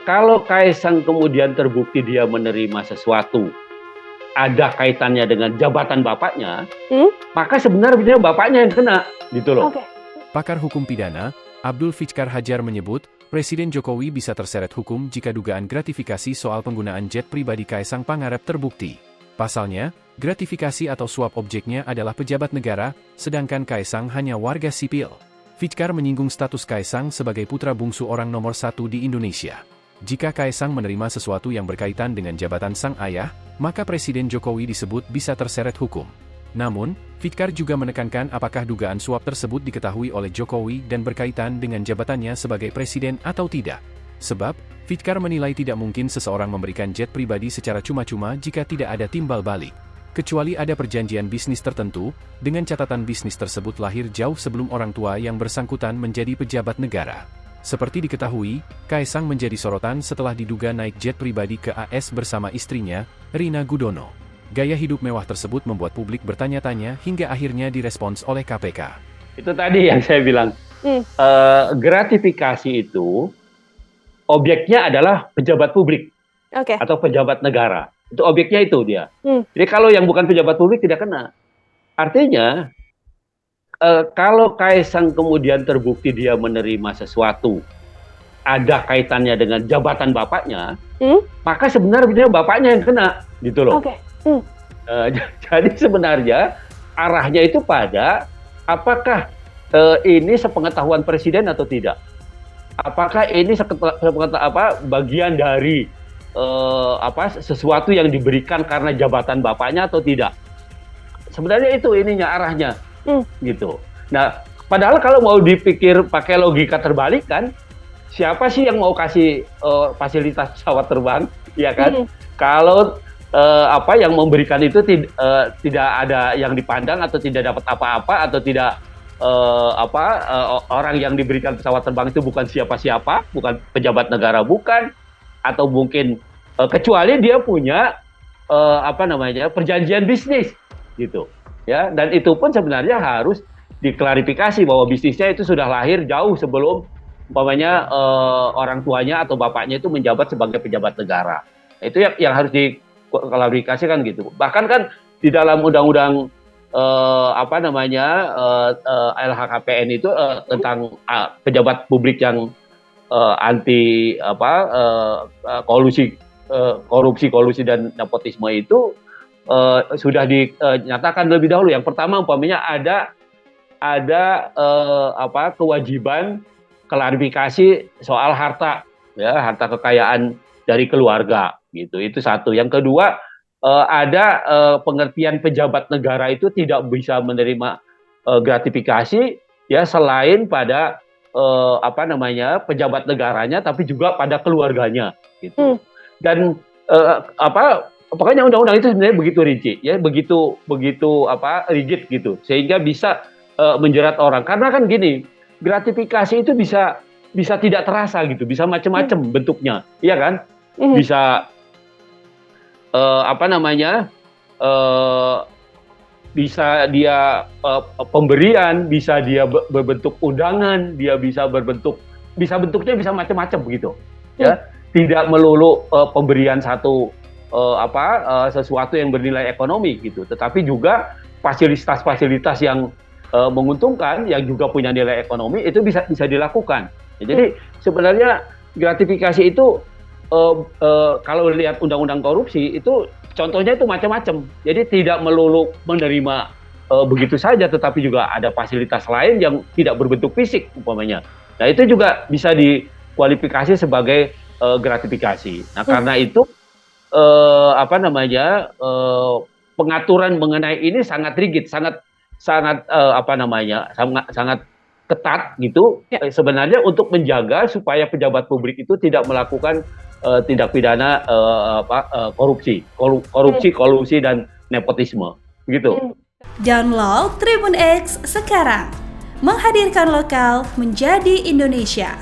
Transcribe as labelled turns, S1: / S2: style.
S1: Kalau Kaisang kemudian terbukti dia menerima sesuatu, ada kaitannya dengan jabatan bapaknya, maka sebenarnya bapaknya yang kena, gitu loh.
S2: Oke.
S3: Pakar hukum pidana, Abdul Fichkar Hajar menyebut, Presiden Jokowi bisa terseret hukum jika dugaan gratifikasi soal penggunaan jet pribadi Kaisang Pangarep terbukti. Pasalnya, gratifikasi atau suap objeknya adalah pejabat negara, sedangkan Kaisang hanya warga sipil. Fichkar menyinggung status Kaisang sebagai putra bungsu orang nomor 1 di Indonesia. Jika Kaisang menerima sesuatu yang berkaitan dengan jabatan sang ayah, maka Presiden Jokowi disebut bisa terseret hukum. Namun, Fichkar juga menekankan apakah dugaan suap tersebut diketahui oleh Jokowi dan berkaitan dengan jabatannya sebagai presiden atau tidak. Sebab, Fichkar menilai tidak mungkin seseorang memberikan jet pribadi secara cuma-cuma jika tidak ada timbal balik. Kecuali ada perjanjian bisnis tertentu, dengan catatan bisnis tersebut lahir jauh sebelum orang tua yang bersangkutan menjadi pejabat negara. Seperti diketahui, Kaisang menjadi sorotan setelah diduga naik jet pribadi ke AS bersama istrinya, Rina Gudono. Gaya hidup mewah tersebut membuat publik bertanya-tanya hingga akhirnya direspons oleh KPK.
S1: Itu tadi yang saya bilang, gratifikasi itu objeknya adalah pejabat publik atau pejabat negara. Itu objeknya itu dia. Jadi kalau yang bukan pejabat publik tidak kena. Artinya, kalau Kaisang kemudian terbukti dia menerima sesuatu, ada kaitannya dengan jabatan bapaknya, maka sebenarnya bapaknya yang kena, gitu loh. Jadi sebenarnya arahnya itu pada apakah ini sepengetahuan presiden atau tidak? Apakah ini bagian dari sesuatu yang diberikan karena jabatan bapaknya atau tidak? Sebenarnya itu ininya arahnya, gitu. Nah, padahal kalau mau dipikir pakai logika terbalik kan, siapa sih yang mau kasih fasilitas pesawat terbang, ya kan? Kalau yang memberikan itu tidak ada yang dipandang atau tidak dapat apa-apa atau tidak orang yang diberikan pesawat terbang itu bukan siapa-siapa, bukan pejabat negara, bukan, atau mungkin kecuali dia punya perjanjian bisnis, gitu, ya. Dan itu pun sebenarnya harus diklarifikasi bahwa bisnisnya itu sudah lahir jauh sebelum umpamanya orang tuanya atau bapaknya itu menjabat sebagai pejabat negara. Itu yang harus diklarifikasi kan gitu. Bahkan kan di dalam undang-undang LHKPN itu tentang pejabat publik yang anti korupsi dan nepotisme itu sudah dinyatakan lebih dahulu. Yang pertama umpamanya ada kewajiban klarifikasi soal harta, ya, harta kekayaan dari keluarga, gitu. Itu satu. Yang kedua, ada pengertian pejabat negara itu tidak bisa menerima gratifikasi, ya, selain pada pejabat negaranya, tapi juga pada keluarganya, gitu. Dan pokoknya undang-undang itu sebenarnya begitu rinci, ya, begitu rigid gitu, sehingga bisa menjerat orang. Karena kan gini, gratifikasi itu bisa tidak terasa gitu, bisa macam-macam bentuknya, iya kan? Bisa bisa dia pemberian, bisa dia berbentuk undangan, dia bisa bentuknya bisa macam-macam begitu, ya. Tidak melulu pemberian sesuatu yang bernilai ekonomi gitu, tetapi juga fasilitas-fasilitas yang menguntungkan, yang juga punya nilai ekonomi, itu bisa dilakukan. Jadi sebenarnya gratifikasi itu kalau lihat undang-undang korupsi itu contohnya itu macam-macam. Jadi tidak melulu menerima begitu saja, tetapi juga ada fasilitas lain yang tidak berbentuk fisik umpamanya. Nah, itu juga bisa dikualifikasi sebagai gratifikasi. Nah, karena itu pengaturan mengenai ini sangat rigid, sangat ketat gitu, ya. Sebenarnya untuk menjaga supaya pejabat publik itu tidak melakukan tindak pidana korupsi, kolusi dan nepotisme, gitu.
S4: Download Tribun X sekarang, menghadirkan lokal menjadi Indonesia.